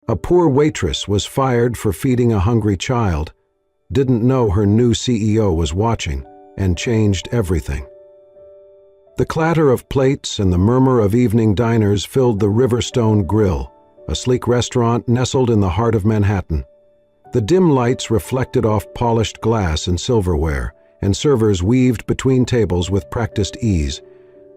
A poor waitress was fired for feeding a hungry child, didn't know her new CEO was watching, and changed everything. The clatter of plates and the murmur of evening diners filled the Riverstone Grill, a sleek restaurant nestled in the heart of Manhattan. The dim lights reflected off polished glass and silverware, and servers weaved between tables with practiced ease.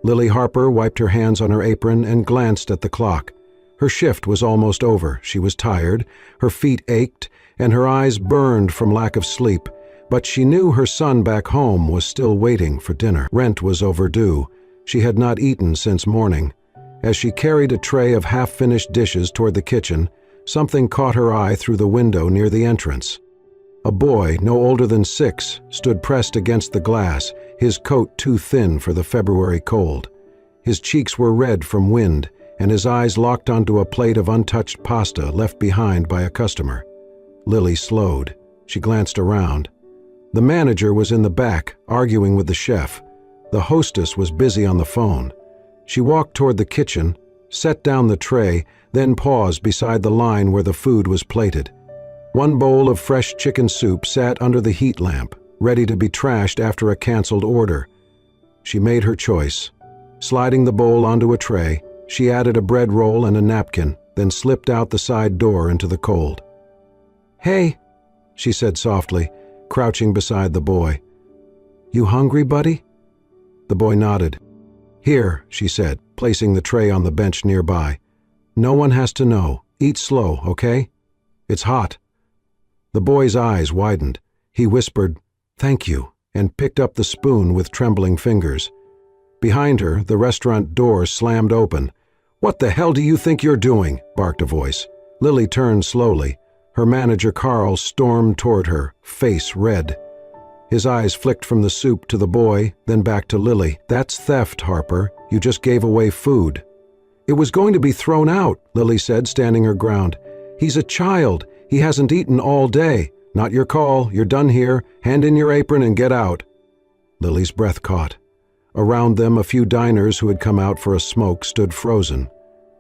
Lily Harper wiped her hands on her apron and glanced at the clock. Her shift was almost over. She was tired, her feet ached, and her eyes burned from lack of sleep, but she knew her son back home was still waiting for dinner. Rent was overdue. She had not eaten since morning. As she carried a tray of half-finished dishes toward the kitchen, something caught her eye through the window near the entrance. A boy, no older than 6, stood pressed against the glass, his coat too thin for the February cold. His cheeks were red from wind, and his eyes locked onto a plate of untouched pasta left behind by a customer. Lily slowed. She glanced around. The manager was in the back, arguing with the chef. The hostess was busy on the phone. She walked toward the kitchen, set down the tray, then paused beside the line where the food was plated. One bowl of fresh chicken soup sat under the heat lamp, ready to be trashed after a canceled order. She made her choice. Sliding the bowl onto a tray, she added a bread roll and a napkin, then slipped out the side door into the cold. "Hey," she said softly, crouching beside the boy. "You hungry, buddy?" The boy nodded. "Here," she said, placing the tray on the bench nearby. "No one has to know. Eat slow, okay? It's hot." The boy's eyes widened. He whispered, "Thank you," and picked up the spoon with trembling fingers. Behind her, the restaurant door slammed open. "What the hell do you think you're doing?" barked a voice. Lily turned slowly. Her manager, Carl, stormed toward her, face red. His eyes flicked from the soup to the boy, then back to Lily. "That's theft, Harper. You just gave away food." "It was going to be thrown out," Lily said, standing her ground. "He's a child. He hasn't eaten all day. Not your call. You're done here. Hand in your apron and get out." Lily's breath caught. Around them, a few diners who had come out for a smoke stood frozen.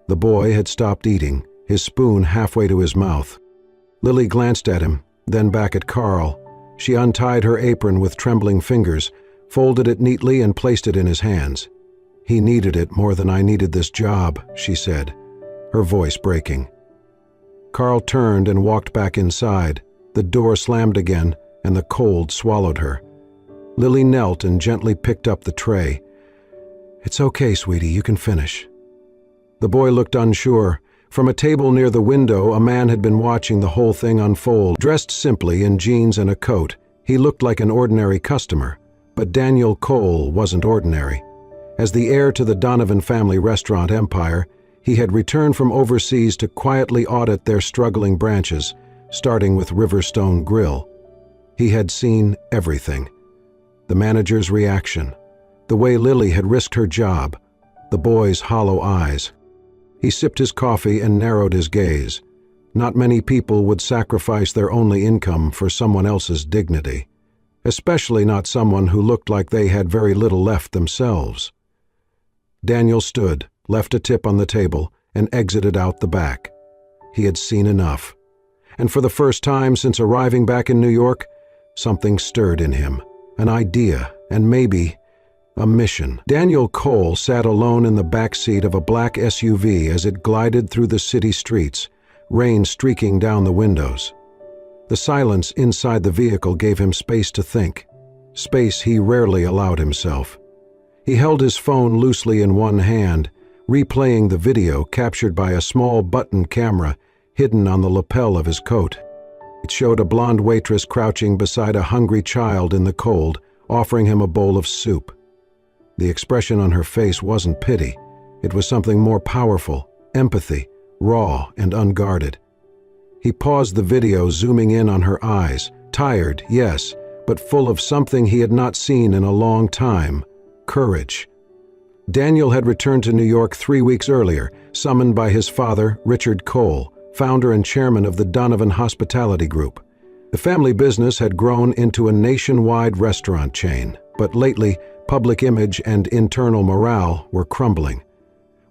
The boy had stopped eating, his spoon halfway to his mouth. Lily glanced at him, then back at Carl. She untied her apron with trembling fingers, folded it neatly and placed it in his hands. "He needed it more than I needed this job," she said, her voice breaking. Carl turned and walked back inside. The door slammed again, and the cold swallowed her. Lily knelt and gently picked up the tray. "It's okay, sweetie, you can finish." The boy looked unsure. From a table near the window, a man had been watching the whole thing unfold. Dressed simply in jeans and a coat, he looked like an ordinary customer. But Daniel Cole wasn't ordinary. As the heir to the Donovan family restaurant empire, he had returned from overseas to quietly audit their struggling branches, starting with Riverstone Grill. He had seen everything. The manager's reaction, the way Lily had risked her job, the boy's hollow eyes. He sipped his coffee and narrowed his gaze. Not many people would sacrifice their only income for someone else's dignity, especially not someone who looked like they had very little left themselves. Daniel stood, left a tip on the table, and exited out the back. He had seen enough. And for the first time since arriving back in New York, something stirred in him, an idea, and maybe a mission. Daniel Cole sat alone in the back seat of a black SUV as it glided through the city streets, rain streaking down the windows. The silence inside the vehicle gave him space to think, space he rarely allowed himself. He held his phone loosely in one hand, replaying the video captured by a small button camera hidden on the lapel of his coat. It showed a blonde waitress crouching beside a hungry child in the cold, offering him a bowl of soup. The expression on her face wasn't pity. It was something more powerful, empathy, raw and unguarded. He paused the video, zooming in on her eyes, tired, yes, but full of something he had not seen in a long time, courage. Daniel had returned to New York 3 weeks earlier, summoned by his father, Richard Cole, founder and chairman of the Donovan Hospitality Group. The family business had grown into a nationwide restaurant chain, but lately, public image and internal morale were crumbling.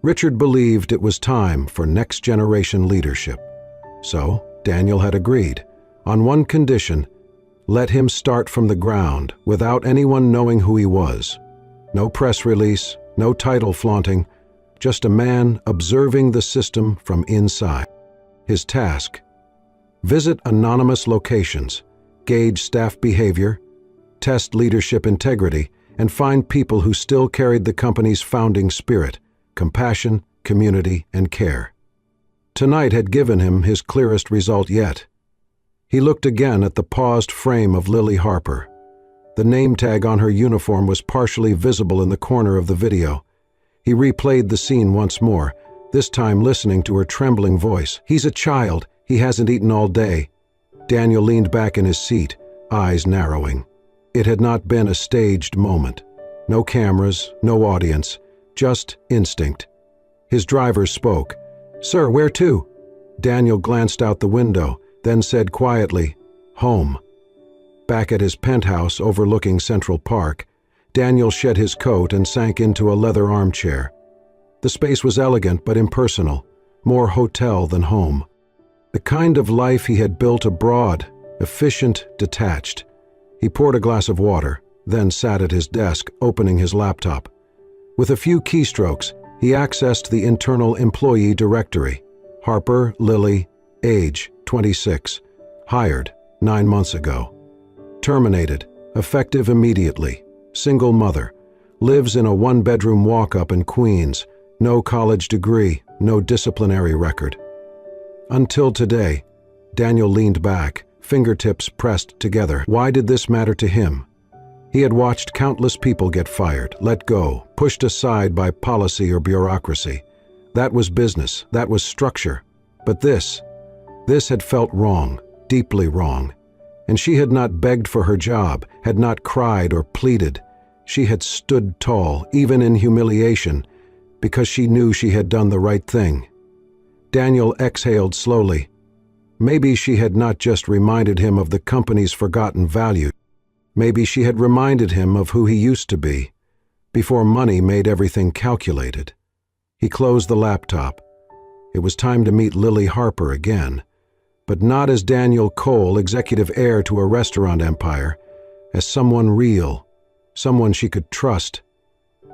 Richard believed it was time for next-generation leadership. So Daniel had agreed, on one condition: let him start from the ground without anyone knowing who he was. No press release, no title flaunting, just a man observing the system from inside. His task: visit anonymous locations, gauge staff behavior, test leadership integrity, and find people who still carried the company's founding spirit: compassion, community, and care. Tonight had given him his clearest result yet. He looked again at the paused frame of Lily Harper. The name tag on her uniform was partially visible in the corner of the video. He replayed the scene once more, this time listening to her trembling voice. "He's a child. He hasn't eaten all day." Daniel leaned back in his seat, eyes narrowing. It had not been a staged moment. No cameras, no audience, just instinct. His driver spoke. "Sir, where to?" Daniel glanced out the window, then said quietly, "Home." Back at his penthouse overlooking Central Park, Daniel shed his coat and sank into a leather armchair. The space was elegant but impersonal, more hotel than home. The kind of life he had built abroad, efficient, detached. He poured a glass of water, then sat at his desk, opening his laptop. With a few keystrokes, he accessed the internal employee directory. Harper, Lily, age 26, hired 9 months ago. Terminated, effective immediately, single mother, lives in a 1-bedroom walk-up in Queens, no college degree, no disciplinary record. Until today, Daniel leaned back, fingertips pressed together. Why did this matter to him? He had watched countless people get fired, let go, pushed aside by policy or bureaucracy. That was business, that was structure. But this had felt wrong, deeply wrong. And she had not begged for her job, had not cried or pleaded. She had stood tall, even in humiliation, because she knew she had done the right thing. Daniel exhaled slowly. Maybe she had not just reminded him of the company's forgotten value. Maybe she had reminded him of who he used to be, before money made everything calculated. He closed the laptop. It was time to meet Lily Harper again, but not as Daniel Cole, executive heir to a restaurant empire, as someone real, someone she could trust.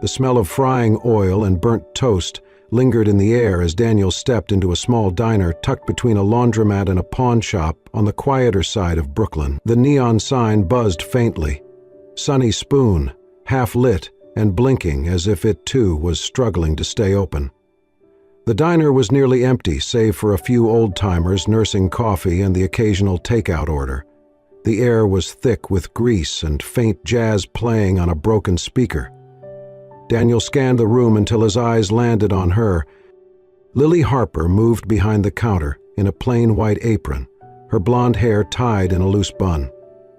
The smell of frying oil and burnt toast lingered in the air as Daniel stepped into a small diner tucked between a laundromat and a pawn shop on the quieter side of Brooklyn. The neon sign buzzed faintly. Sunny Spoon, half lit and blinking as if it too was struggling to stay open. The diner was nearly empty, save for a few old-timers nursing coffee and the occasional takeout order. The air was thick with grease and faint jazz playing on a broken speaker. Daniel scanned the room until his eyes landed on her. Lily Harper moved behind the counter in a plain white apron, her blonde hair tied in a loose bun.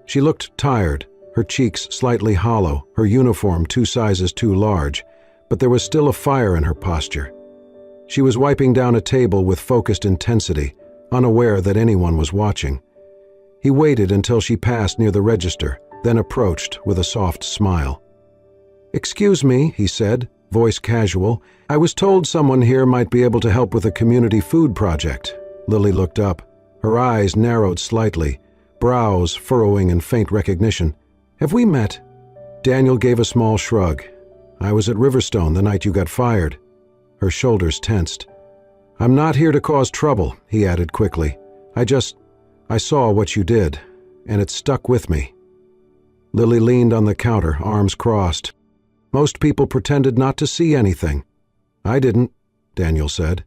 She looked tired, her cheeks slightly hollow, her uniform 2 sizes too large, but there was still a fire in her posture. She was wiping down a table with focused intensity, unaware that anyone was watching. He waited until she passed near the register, then approached with a soft smile. "Excuse me," he said, voice casual. "I was told someone here might be able to help with a community food project." Lily looked up. Her eyes narrowed slightly, brows furrowing in faint recognition. "Have we met?" Daniel gave a small shrug. "I was at Riverstone the night you got fired." Her shoulders tensed. "I'm not here to cause trouble," he added quickly. I saw what you did, and it stuck with me." Lily leaned on the counter, arms crossed. "Most people pretended not to see anything." "I didn't," Daniel said.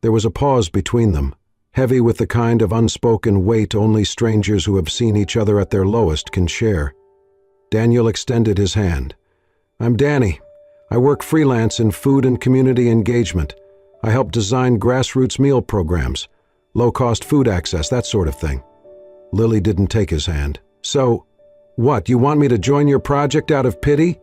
There was a pause between them, heavy with the kind of unspoken weight only strangers who have seen each other at their lowest can share. Daniel extended his hand. "I'm Danny. I work freelance in food and community engagement. I help design grassroots meal programs, low-cost food access, that sort of thing." Lily didn't take his hand. "So, what, you want me to join your project out of pity?"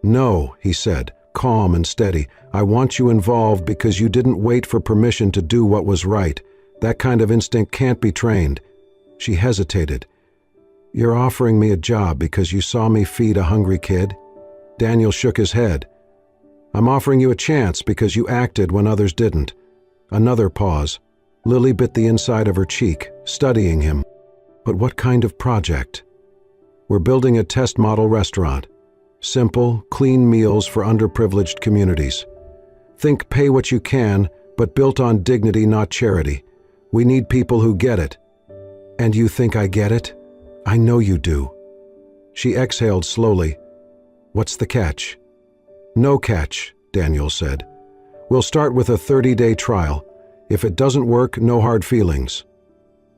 "No," he said, calm and steady. "I want you involved because you didn't wait for permission to do what was right. That kind of instinct can't be trained." She hesitated. "You're offering me a job because you saw me feed a hungry kid?" Daniel shook his head. "I'm offering you a chance because you acted when others didn't." Another pause. Lily bit the inside of her cheek, studying him. But what kind of project? We're building a test model restaurant. Simple, clean meals for underprivileged communities. Think pay what you can, but built on dignity, not charity. We need people who get it. And you think I get it? I know you do. She exhaled slowly. What's the catch? No catch, Daniel said. We'll start with a 30-day trial. If it doesn't work, no hard feelings.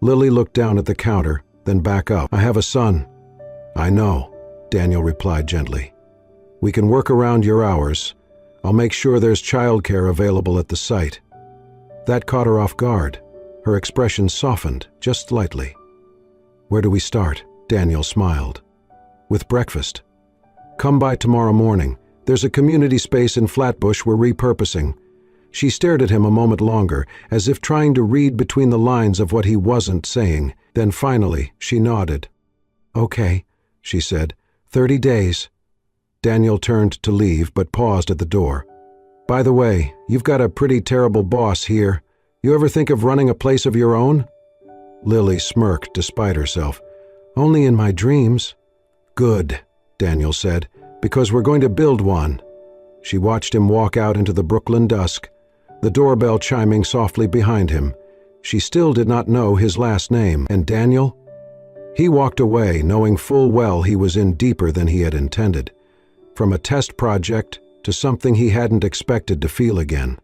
Lily looked down at the counter, then back up. I have a son. I know, Daniel replied gently. We can work around your hours. I'll make sure there's childcare available at the site. That caught her off guard. Her expression softened, just slightly. Where do we start? Daniel smiled. With breakfast. Come by tomorrow morning. There's a community space in Flatbush we're repurposing. She stared at him a moment longer, as if trying to read between the lines of what he wasn't saying. Then finally, she nodded. Okay, she said. 30 days. Daniel turned to leave, but paused at the door. By the way, you've got a pretty terrible boss here. You ever think of running a place of your own? Lily smirked despite herself. Only in my dreams. Good, Daniel said, because we're going to build one. She watched him walk out into the Brooklyn dusk, the doorbell chiming softly behind him. She still did not know his last name. And Daniel? He walked away, knowing full well he was in deeper than he had intended. From a test project to something he hadn't expected to feel again.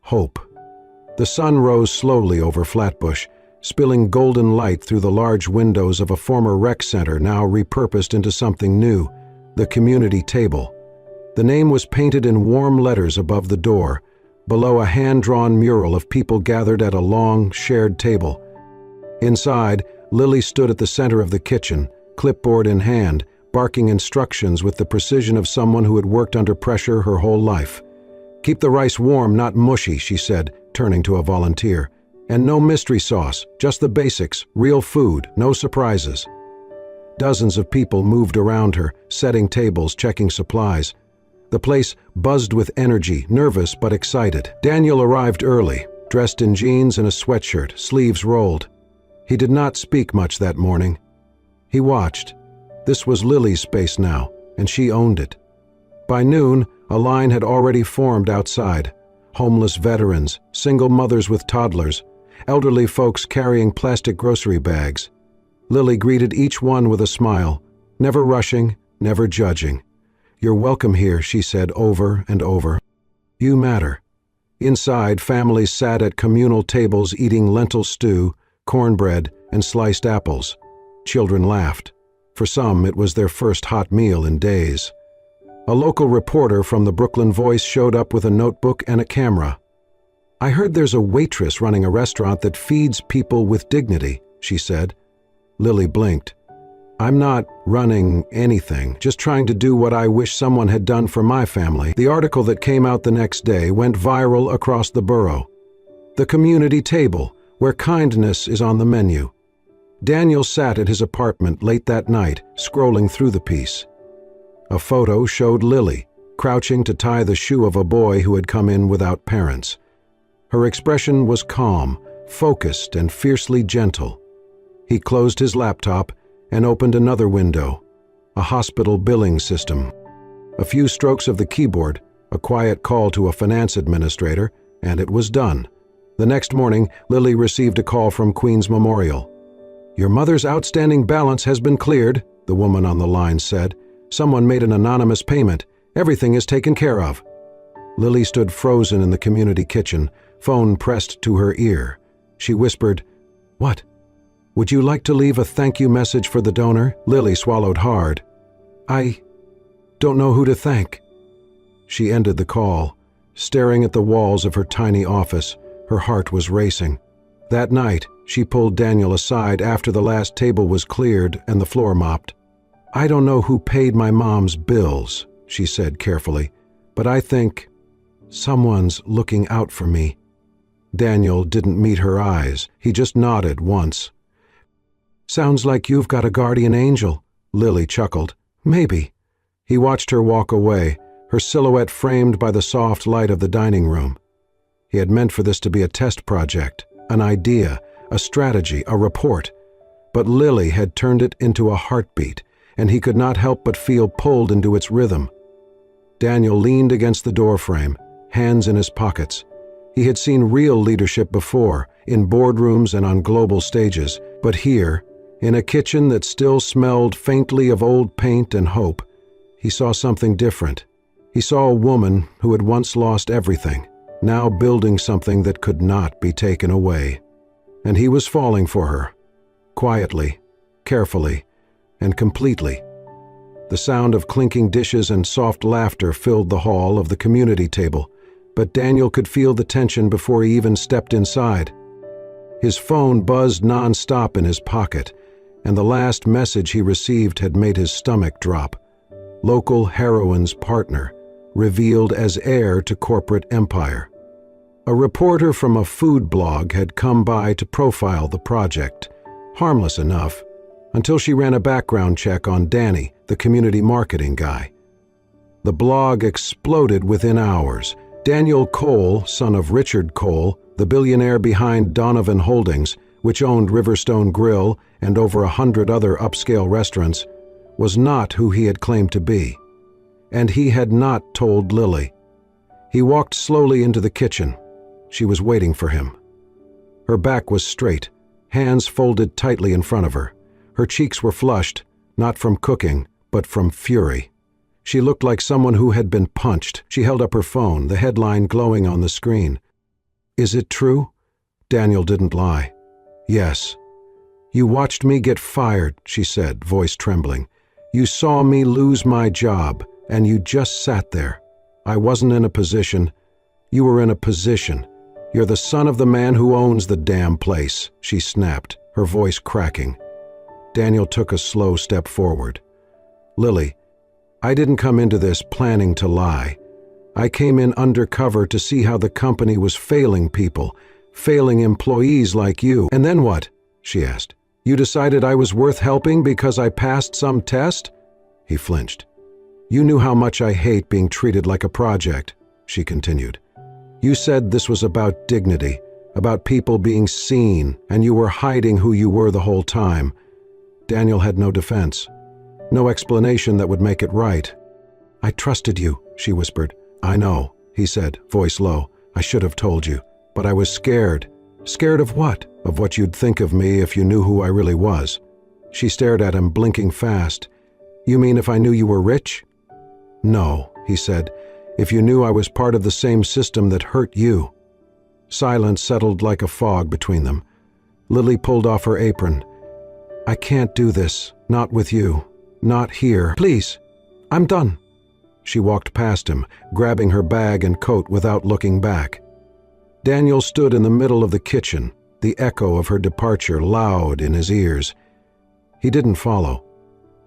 Hope. The sun rose slowly over Flatbush, spilling golden light through the large windows of a former rec center now repurposed into something new, the community table. The name was painted in warm letters above the door, below a hand-drawn mural of people gathered at a long, shared table. Inside, Lily stood at the center of the kitchen, clipboard in hand, barking instructions with the precision of someone who had worked under pressure her whole life. Keep the rice warm, not mushy, she said, turning to a volunteer. And no mystery sauce, just the basics, real food, no surprises. Dozens of people moved around her, setting tables, checking supplies. The place buzzed with energy, nervous but excited. Daniel arrived early, dressed in jeans and a sweatshirt, sleeves rolled. He did not speak much that morning. He watched. This was Lily's space now, and she owned it. By noon, a line had already formed outside. Homeless veterans, single mothers with toddlers, elderly folks carrying plastic grocery bags. Lily greeted each one with a smile, never rushing, never judging. You're welcome here, she said over and over. You matter. Inside, families sat at communal tables eating lentil stew, cornbread, and sliced apples. Children laughed. For some, it was their first hot meal in days. A local reporter from the Brooklyn Voice showed up with a notebook and a camera. I heard there's a waitress running a restaurant that feeds people with dignity, she said. Lily blinked. I'm not running anything, just trying to do what I wish someone had done for my family. The article that came out the next day went viral across the borough. The community table, where kindness is on the menu. Daniel sat at his apartment late that night, scrolling through the piece. A photo showed Lily, crouching to tie the shoe of a boy who had come in without parents. Her expression was calm, focused, and fiercely gentle. He closed his laptop and opened another window, a hospital billing system. A few strokes of the keyboard, a quiet call to a finance administrator, and it was done. The next morning, Lily received a call from Queens Memorial. Your mother's outstanding balance has been cleared, the woman on the line said. Someone made an anonymous payment. Everything is taken care of. Lily stood frozen in the community kitchen, phone pressed to her ear. She whispered, What? Would you like to leave a thank you message for the donor? Lily swallowed hard. I don't know who to thank. She ended the call, staring at the walls of her tiny office. Her heart was racing. That night, she pulled Daniel aside after the last table was cleared and the floor mopped. I don't know who paid my mom's bills, she said carefully, but I think someone's looking out for me. Daniel didn't meet her eyes. He just nodded once. Sounds like you've got a guardian angel, Lily chuckled. Maybe. He watched her walk away, her silhouette framed by the soft light of the dining room. He had meant for this to be a test project, an idea, a strategy, a report. But Lily had turned it into a heartbeat, and he could not help but feel pulled into its rhythm. Daniel leaned against the doorframe, hands in his pockets. He had seen real leadership before, in boardrooms and on global stages, but here, in a kitchen that still smelled faintly of old paint and hope, he saw something different. He saw a woman who had once lost everything, now building something that could not be taken away. And he was falling for her, quietly, carefully, and completely. The sound of clinking dishes and soft laughter filled the hall of the community table, but Daniel could feel the tension before he even stepped inside. His phone buzzed non-stop in his pocket, and the last message he received had made his stomach drop. Local heroine's partner, revealed as heir to corporate empire. A reporter from a food blog had come by to profile the project, harmless enough, until she ran a background check on Danny, the community marketing guy. The blog exploded within hours. Daniel Cole, son of Richard Cole, the billionaire behind Donovan Holdings, which owned Riverstone Grill and over 100 other upscale restaurants, was not who he had claimed to be. And he had not told Lily. He walked slowly into the kitchen. She was waiting for him. Her back was straight, hands folded tightly in front of her. Her cheeks were flushed, not from cooking, but from fury. She looked like someone who had been punched. She held up her phone, the headline glowing on the screen. "Is it true?" Daniel didn't lie. "Yes." "You watched me get fired," she said, voice trembling. "You saw me lose my job, and you just sat there. I wasn't in a position. You were in a position. You're the son of the man who owns the damn place," she snapped, her voice cracking. Daniel took a slow step forward. "Lily, I didn't come into this planning to lie. I came in undercover to see how the company was failing people, failing employees like you." "And then what?" she asked. "You decided I was worth helping because I passed some test?" He flinched. "You knew how much I hate being treated like a project," she continued. "You said this was about dignity, about people being seen, and you were hiding who you were the whole time." Daniel had no defense, no explanation that would make it right. "I trusted you," she whispered. "I know," he said, voice low. "I should have told you, but I was scared." "Scared of what?" "Of what you'd think of me if you knew who I really was." She stared at him, blinking fast. "You mean if I knew you were rich?" "No," he said. "If you knew I was part of the same system that hurt you." Silence settled like a fog between them. Lily pulled off her apron. "I can't do this. Not with you. Not here. Please. I'm done." She walked past him, grabbing her bag and coat without looking back. Daniel stood in the middle of the kitchen, the echo of her departure loud in his ears. He didn't follow.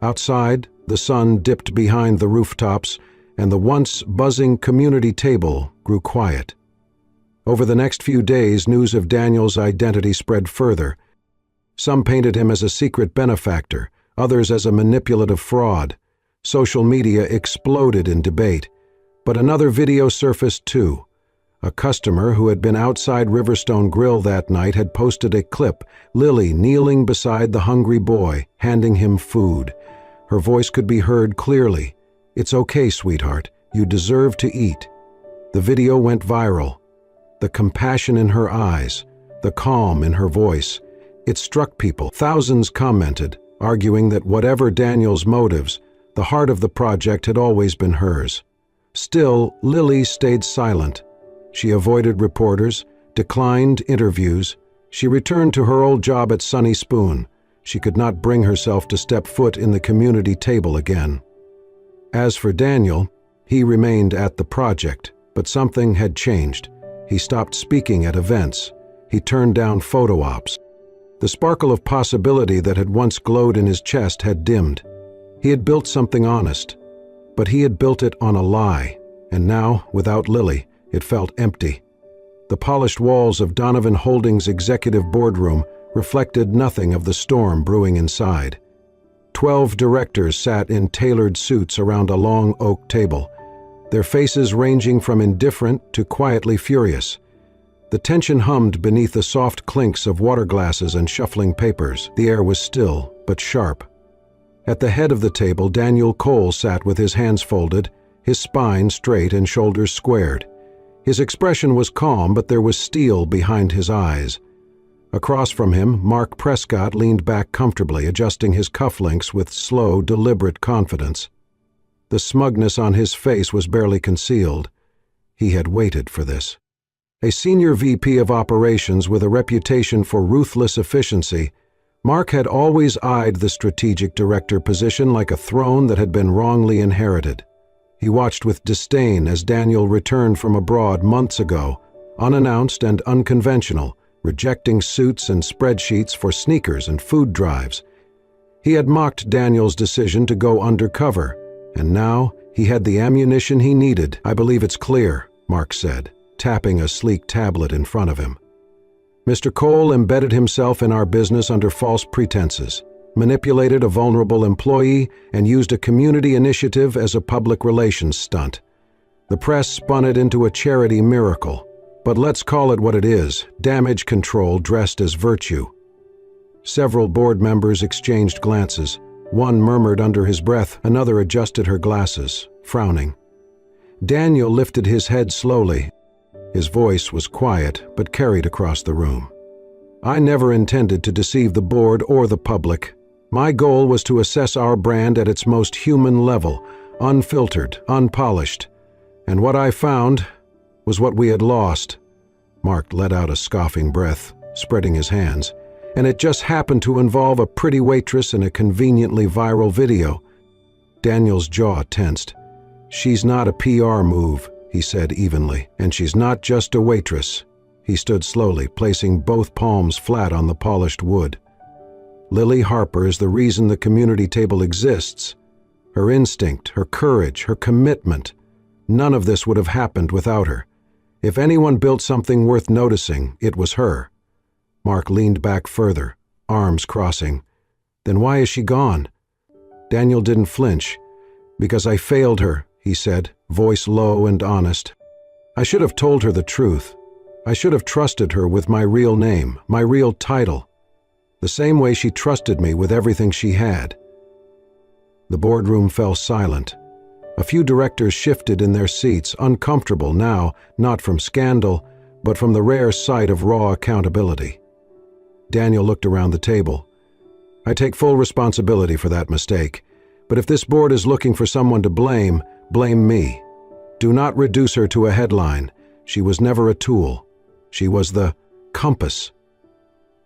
Outside, the sun dipped behind the rooftops, and the once buzzing community table grew quiet. Over the next few days, news of Daniel's identity spread further. Some painted him as a secret benefactor, others as a manipulative fraud. Social media exploded in debate. But another video surfaced too. A customer who had been outside Riverstone Grill that night had posted a clip, Lily kneeling beside the hungry boy, handing him food. Her voice could be heard clearly. "It's okay, sweetheart. You deserve to eat." The video went viral. The compassion in her eyes, the calm in her voice. It struck people. Thousands commented, arguing that whatever Daniel's motives, the heart of the project had always been hers. Still, Lily stayed silent. She avoided reporters, declined interviews. She returned to her old job at Sunny Spoon. She could not bring herself to step foot in the community table again. As for Daniel, he remained at the project, but something had changed. He stopped speaking at events. He turned down photo ops. The sparkle of possibility that had once glowed in his chest had dimmed. He had built something honest, but he had built it on a lie, and now, without Lily, it felt empty. The polished walls of Donovan Holdings' executive boardroom reflected nothing of the storm brewing inside. 12 directors sat in tailored suits around a long oak table, their faces ranging from indifferent to quietly furious. The tension hummed beneath the soft clinks of water glasses and shuffling papers. The air was still, but sharp. At the head of the table, Daniel Cole sat with his hands folded, his spine straight and shoulders squared. His expression was calm, but there was steel behind his eyes. Across from him, Mark Prescott leaned back comfortably, adjusting his cufflinks with slow, deliberate confidence. The smugness on his face was barely concealed. He had waited for this. A senior VP of operations with a reputation for ruthless efficiency, Mark had always eyed the strategic director position like a throne that had been wrongly inherited. He watched with disdain as Daniel returned from abroad months ago, unannounced and unconventional, rejecting suits and spreadsheets for sneakers and food drives. He had mocked Daniel's decision to go undercover, and now he had the ammunition he needed. "I believe it's clear," Mark said, tapping a sleek tablet in front of him. "Mr. Cole embedded himself in our business under false pretenses, manipulated a vulnerable employee, and used a community initiative as a public relations stunt. The press spun it into a charity miracle. But let's call it what it is: damage control dressed as virtue." Several board members exchanged glances. One murmured under his breath, another adjusted her glasses, frowning. Daniel lifted his head slowly. His voice was quiet, but carried across the room. "I never intended to deceive the board or the public. My goal was to assess our brand at its most human level, unfiltered, unpolished. And what I found was what we had lost." Mark let out a scoffing breath, spreading his hands. "And it just happened to involve a pretty waitress in a conveniently viral video." Daniel's jaw tensed. "She's not a PR move," he said evenly, "and she's not just a waitress." He stood slowly, placing both palms flat on the polished wood. "Lily Harper is the reason the community table exists. Her instinct, her courage, her commitment. None of this would have happened without her. If anyone built something worth noticing, it was her." Mark leaned back further, arms crossing. "Then why is she gone?" Daniel didn't flinch. "Because I failed her," he said, voice low and honest. "I should have told her the truth. I should have trusted her with my real name, my real title, the same way she trusted me with everything she had." The boardroom fell silent. A few directors shifted in their seats, uncomfortable now, not from scandal, but from the rare sight of raw accountability. Daniel looked around the table. "I take full responsibility for that mistake, but if this board is looking for someone to blame, blame me. Do not reduce her to a headline. She was never a tool. She was the compass."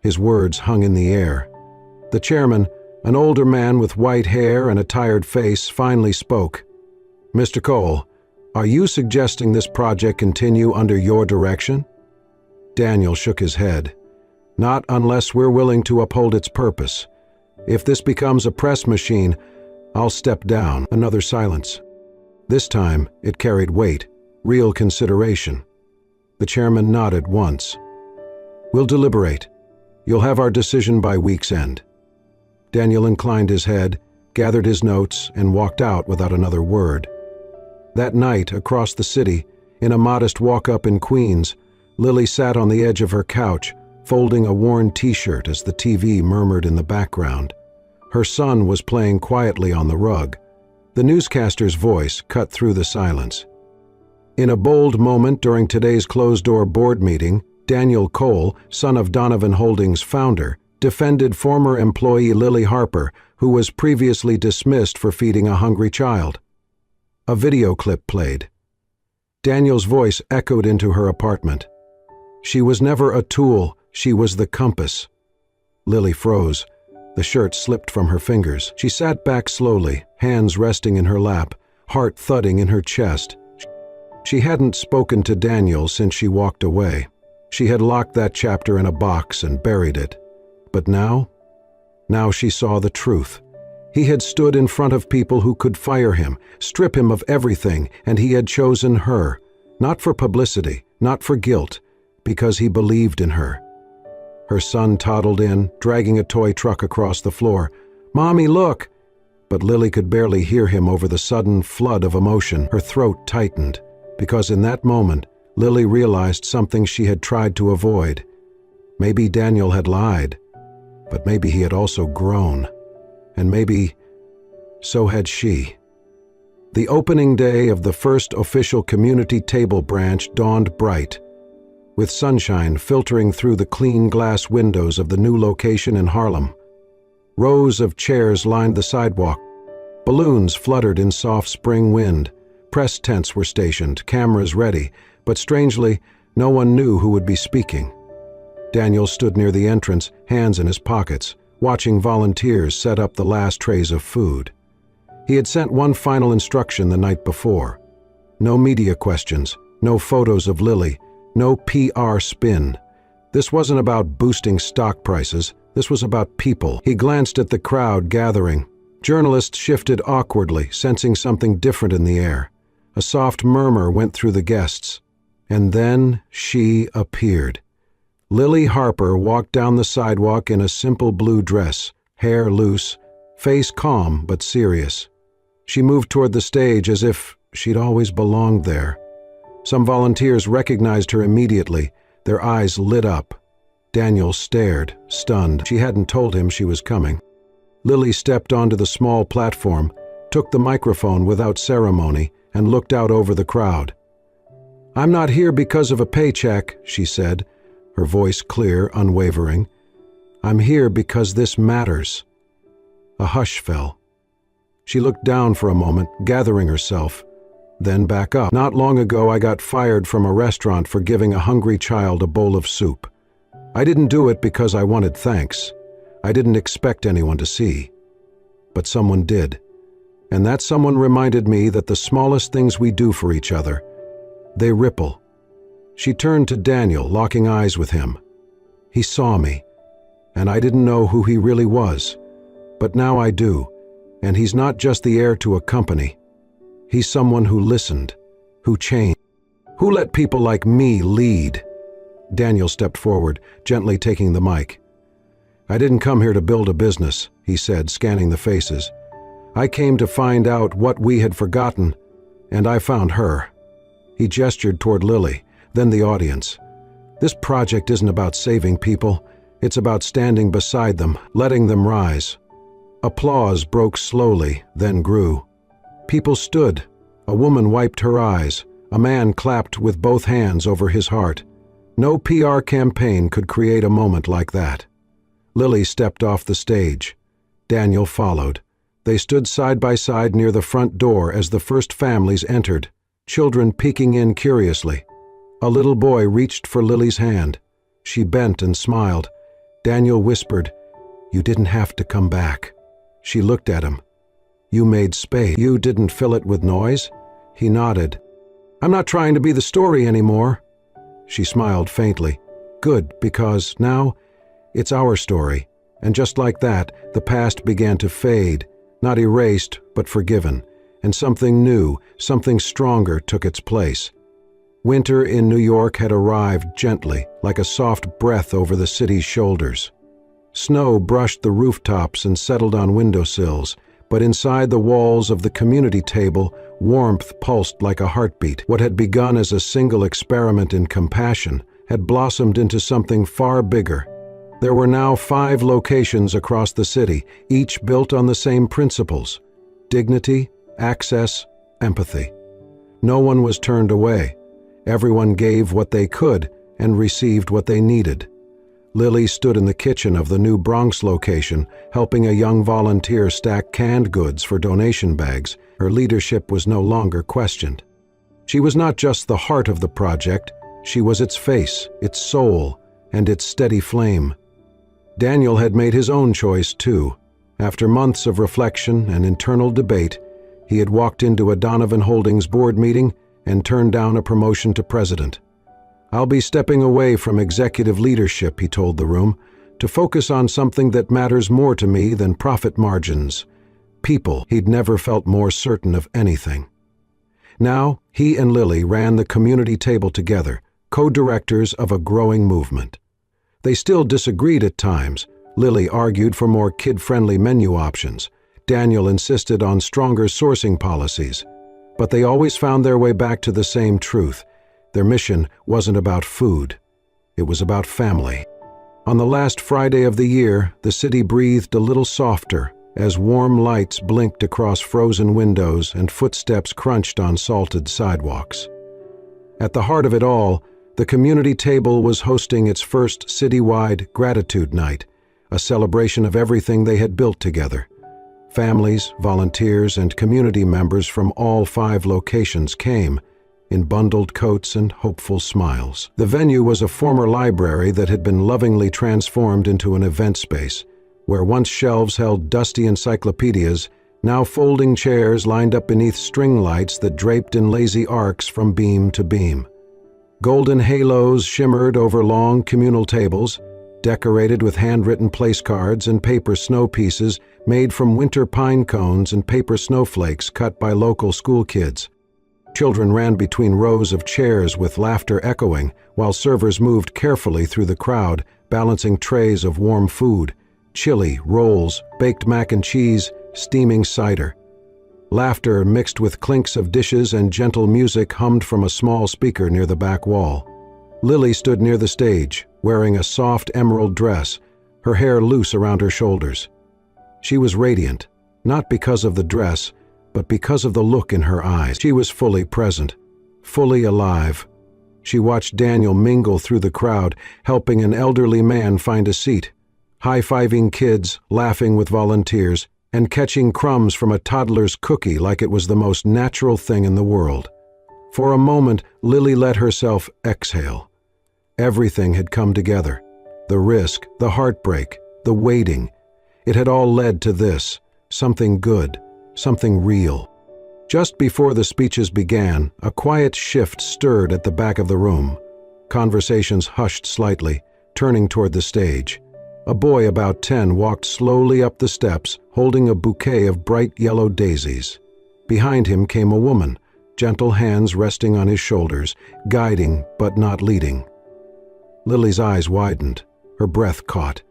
His words hung in the air. The chairman, an older man with white hair and a tired face, finally spoke. "Mr. Cole, are you suggesting this project continue under your direction?" Daniel shook his head. "Not unless we're willing to uphold its purpose. If this becomes a press machine, I'll step down." Another silence. This time, it carried weight, real consideration. The chairman nodded once. "We'll deliberate. You'll have our decision by week's end." Daniel inclined his head, gathered his notes, and walked out without another word. That night, across the city, in a modest walk-up in Queens, Lily sat on the edge of her couch, folding a worn t-shirt as the TV murmured in the background. Her son was playing quietly on the rug. The newscaster's voice cut through the silence. In a bold moment during today's closed-door board meeting, Daniel Cole, son of Donovan Holdings' founder, defended former employee Lily Harper, who was previously dismissed for feeding a hungry child. A video clip played. Daniel's voice echoed into her apartment. "She was never a tool, she was the compass." Lily froze. The shirt slipped from her fingers. She sat back slowly, hands resting in her lap, heart thudding in her chest. She hadn't spoken to Daniel since she walked away. She had locked that chapter in a box and buried it. But now she saw the truth. He had stood in front of people who could fire him, strip him of everything, and he had chosen her, not for publicity, not for guilt, because he believed in her. Her son toddled in, dragging a toy truck across the floor. "Mommy, look!" But Lily could barely hear him over the sudden flood of emotion. Her throat tightened, because in that moment, Lily realized something she had tried to avoid. Maybe Daniel had lied, but maybe he had also grown. And maybe so had she. The opening day of the first official community table branch dawned bright, with sunshine filtering through the clean glass windows of the new location in Harlem. Rows of chairs lined the sidewalk. Balloons fluttered in soft spring wind. Press tents were stationed, cameras ready, but strangely, no one knew who would be speaking. Daniel stood near the entrance, hands in his pockets, watching volunteers set up the last trays of food. He had sent one final instruction the night before. No media questions, no photos of Lily, no PR spin. This wasn't about boosting stock prices, this was about people. He glanced at the crowd gathering. Journalists shifted awkwardly, sensing something different in the air. A soft murmur went through the guests. And then she appeared. Lily Harper walked down the sidewalk in a simple blue dress, hair loose, face calm but serious. She moved toward the stage as if she'd always belonged there. Some volunteers recognized her immediately, their eyes lit up. Daniel stared, stunned. She hadn't told him she was coming. Lily stepped onto the small platform, took the microphone without ceremony, and looked out over the crowd. "I'm not here because of a paycheck," she said, her voice clear, unwavering. "I'm here because this matters." A hush fell. She looked down for a moment, gathering herself, then back up. "Not long ago I got fired from a restaurant for giving a hungry child a bowl of soup. I didn't do it because I wanted thanks. I didn't expect anyone to see. But someone did. And that someone reminded me that the smallest things we do for each other, they ripple." She turned to Daniel, locking eyes with him. He saw me, and I didn't know who he really was. But now I do, and he's not just the heir to a company. He's someone who listened, who changed, who let people like me lead. Daniel stepped forward, gently taking the mic. "I didn't come here to build a business," he said, scanning the faces. "I came to find out what we had forgotten, and I found her." He gestured toward Lily, then the audience. "This project isn't about saving people, it's about standing beside them, letting them rise." Applause broke slowly, then grew. People stood. A woman wiped her eyes. A man clapped with both hands over his heart. No PR campaign could create a moment like that. Lily stepped off the stage. Daniel followed. They stood side by side near the front door as the first families entered, children peeking in curiously. A little boy reached for Lily's hand. She bent and smiled. Daniel whispered, "You didn't have to come back." She looked at him. "You made space. You didn't fill it with noise?" He nodded. "I'm not trying to be the story anymore." She smiled faintly. "Good, because now it's our story." And just like that, the past began to fade, not erased, but forgiven, and something new, something stronger took its place. Winter in New York had arrived gently, like a soft breath over the city's shoulders. Snow brushed the rooftops and settled on windowsills, but inside the walls of the community table, warmth pulsed like a heartbeat. What had begun as a single experiment in compassion had blossomed into something far bigger. There were now 5 locations across the city, each built on the same principles: dignity, access, empathy. No one was turned away. Everyone gave what they could and received what they needed. Lily stood in the kitchen of the new Bronx location, helping a young volunteer stack canned goods for donation bags. Her leadership was no longer questioned. She was not just the heart of the project, she was its face, its soul, and its steady flame. Daniel had made his own choice too. After months of reflection and internal debate, he had walked into a Donovan Holdings board meeting and turned down a promotion to president. "I'll be stepping away from executive leadership," he told the room, "to focus on something that matters more to me than profit margins. People." He'd never felt more certain of anything. Now, he and Lily ran the community table together, co-directors of a growing movement. They still disagreed at times. Lily argued for more kid-friendly menu options. Daniel insisted on stronger sourcing policies. But they always found their way back to the same truth. Their mission wasn't about food. It was about family. On the last Friday of the year, the city breathed a little softer as warm lights blinked across frozen windows and footsteps crunched on salted sidewalks. At the heart of it all, the community table was hosting its first citywide gratitude night, a celebration of everything they had built together. Families, volunteers, and community members from all 5 locations came, in bundled coats and hopeful smiles. The venue was a former library that had been lovingly transformed into an event space, where once shelves held dusty encyclopedias, now folding chairs lined up beneath string lights that draped in lazy arcs from beam to beam. Golden halos shimmered over long communal tables, decorated with handwritten place cards and paper snow pieces made from winter pine cones and paper snowflakes cut by local school kids. Children ran between rows of chairs with laughter echoing, while servers moved carefully through the crowd, balancing trays of warm food, chili, rolls, baked mac and cheese, steaming cider. Laughter mixed with clinks of dishes and gentle music hummed from a small speaker near the back wall. Lily stood near the stage, wearing a soft emerald dress, her hair loose around her shoulders. She was radiant, not because of the dress, but because of the look in her eyes. She was fully present, fully alive. She watched Daniel mingle through the crowd, helping an elderly man find a seat, high-fiving kids, laughing with volunteers, and catching crumbs from a toddler's cookie like it was the most natural thing in the world. For a moment, Lily let herself exhale. Everything had come together. The risk, the heartbreak, the waiting. It had all led to this, something good, something real. Just before the speeches began, a quiet shift stirred at the back of the room. Conversations hushed slightly, turning toward the stage. A boy about 10 walked slowly up the steps, holding a bouquet of bright yellow daisies. Behind him came a woman, gentle hands resting on his shoulders, guiding but not leading. Lily's eyes widened, her breath caught.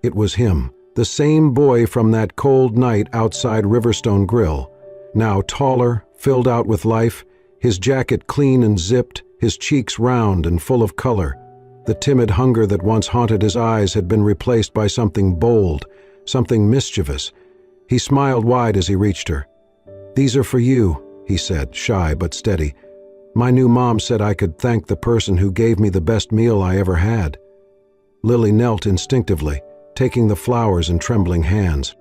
It was him, the same boy from that cold night outside Riverstone Grill, now taller, filled out with life, his jacket clean and zipped, his cheeks round and full of color. The timid hunger that once haunted his eyes had been replaced by something bold, something mischievous. He smiled wide as he reached her. "These are for you," he said, shy but steady. "My new mom said I could thank the person who gave me the best meal I ever had." Lily knelt instinctively, taking the flowers in trembling hands.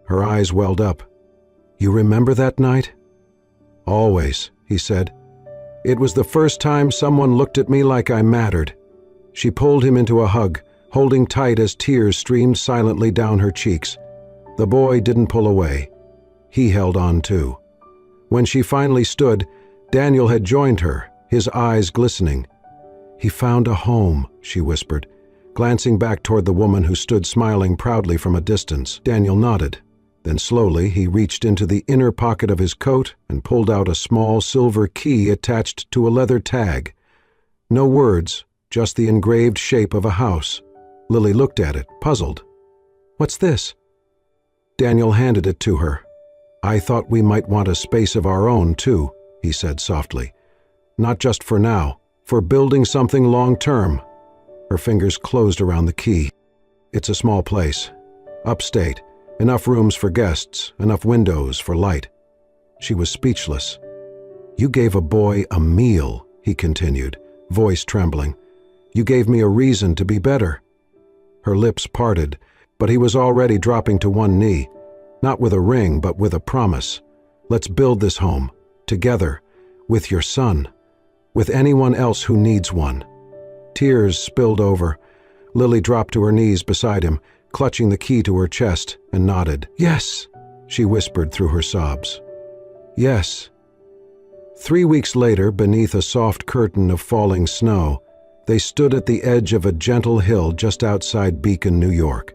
Her eyes welled up. "You remember that night?" "Always," he said. "It was the first time someone looked at me like I mattered." She pulled him into a hug, holding tight as tears streamed silently down her cheeks. The boy didn't pull away. He held on too. When she finally stood, Daniel had joined her, his eyes glistening. "He found a home," she whispered, glancing back toward the woman who stood smiling proudly from a distance. Daniel nodded. Then slowly he reached into the inner pocket of his coat and pulled out a small silver key attached to a leather tag. No words, just the engraved shape of a house. Lily looked at it, puzzled. "What's this?" Daniel handed it to her. "I thought we might want a space of our own, too," he said softly. "Not just for now, for building something long-term." Her fingers closed around the key. "It's a small place. Upstate. Enough rooms for guests, enough windows for light." She was speechless. "You gave a boy a meal," he continued, voice trembling. "You gave me a reason to be better." Her lips parted, but he was already dropping to one knee. Not with a ring, but with a promise. "Let's build this home. Together. With your son. With anyone else who needs one." Tears spilled over. Lily dropped to her knees beside him, clutching the key to her chest, and nodded. "Yes," she whispered through her sobs. "Yes." 3 weeks later, beneath a soft curtain of falling snow, they stood at the edge of a gentle hill just outside Beacon, New York.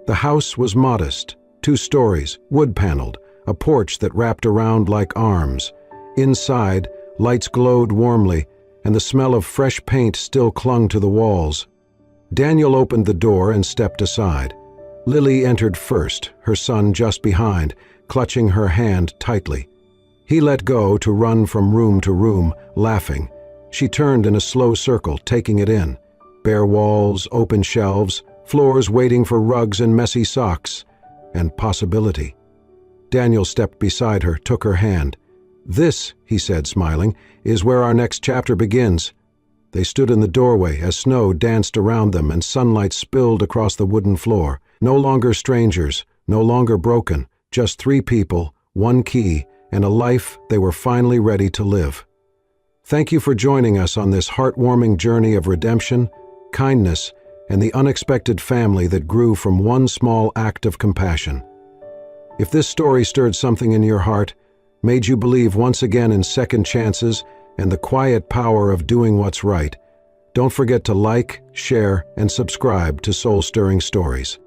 The house was modest, 2 stories, wood-paneled, a porch that wrapped around like arms. Inside, lights glowed warmly, and the smell of fresh paint still clung to the walls. Daniel opened the door and stepped aside. Lily entered first, her son just behind, clutching her hand tightly. He let go to run from room to room, laughing. She turned in a slow circle, taking it in. Bare walls, open shelves, floors waiting for rugs and messy socks, and possibility. Daniel stepped beside her, took her hand. "This," he said, smiling, "is where our next chapter begins." They stood in the doorway as snow danced around them and sunlight spilled across the wooden floor. No longer strangers, no longer broken, just three people, one key, and a life they were finally ready to live. Thank you for joining us on this heartwarming journey of redemption, kindness, and the unexpected family that grew from one small act of compassion. If this story stirred something in your heart, made you believe once again in second chances and the quiet power of doing what's right, don't forget to like, share, and subscribe to Soul Stirring Stories.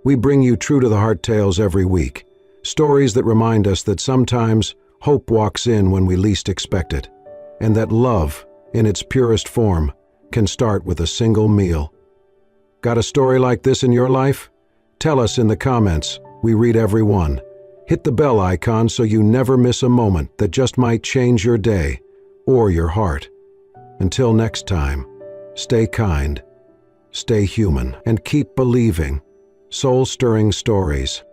We bring you true-to-the-heart tales every week, stories that remind us that sometimes hope walks in when we least expect it, and that love, in its purest form, can start with a single meal. Got a story like this in your life? Tell us in the comments. We read every one. Hit the bell icon so you never miss a moment that just might change your day or your heart. Until next time, stay kind, stay human, and keep believing. Soul-stirring stories.